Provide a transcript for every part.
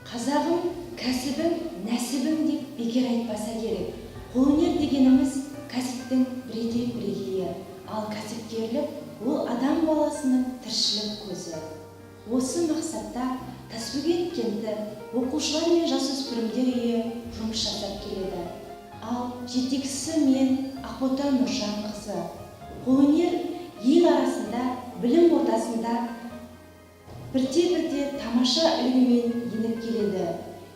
Қазағым кәсібім, нәсібім деп бекер айтпаса керек. Қолөнер дегеніміз кәсіптің бірегейі, ал кәсіпкерлік ол адам баласының тіршілік көзі. Осы мақсатта Тасбөгет кенті оқушылар мен жасөспірімдер үйі жұмыс жасап келеді. Ал жетекшісі мен Ақбота Нұржанқызы. Қолөнер ел арасында, білім ордасында бірте-бірте тамаша үлгімен еніп келеді.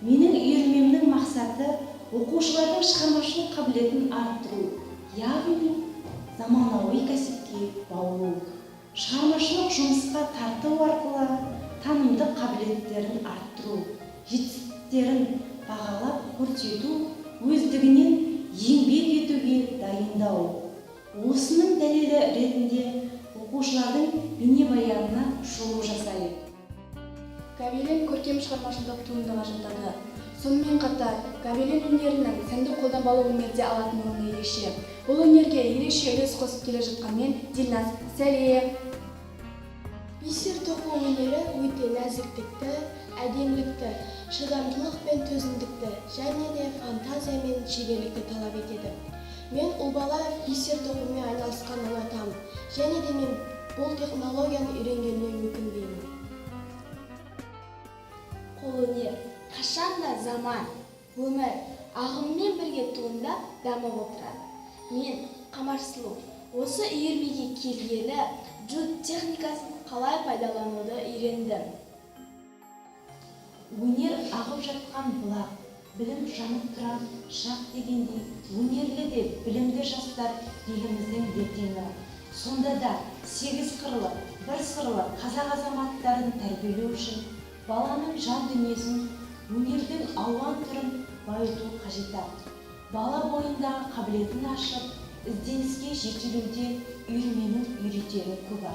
Менің үйірмемнің мақсаты оқушылардың шығармашылық қабілетін арттыру, яғни заманауи кәсіпке баулу. Шығармашылық жұмысқа тарту арқылы танымдық қабілеттерін арттыру, жетістіктерін бағалап көрсету, өздігінен еңбек етуге дайындау. Осының дәлелі ретінде оқушылардың бейнебаянына шолу жасайық. Гобелен көркем шығармашылық туындыға жатады. Сонымен қатар, гобелен өнерінің сәнді қолданбалы өнерде алатын орны ерекше. Бұл өнерге ерекше үлес қосып келе жатқанмен Дильназ Сәлиев. Бисер тоқу өнері өте нәзіктікті, әдемілікті, шыдамдылық пен төзімдікті және де фантазия мен шеберлікті талап етеді. Мен ұл бала бисер тоқумен айналысқан ұнатамын, және де мен бұл технологияны үйренгеніме өкінбеймін. Қолөнер қашанда заман, өмір, ағыммен бірге туындап дамып отырады. Мен Қамар Сұлу осы үйірмеге келгелі джут техникасын қалай пайдалануды үйрендім. Өнер ағып жатқан бұлақ, білім жанып тұран шақ дегендей, өнерлі де білімді жастар еліміздің ертеңі. Сонда да 8 қырлы, 1 сырлы қазақ азаматтарын тәрбиелеу үшін баланың жан дүниесін, өнердің алуан түрін байыту қажет. Бала бойындағы қабілетін ашып, ізденіске жетілуде үйірменің үйретері көп.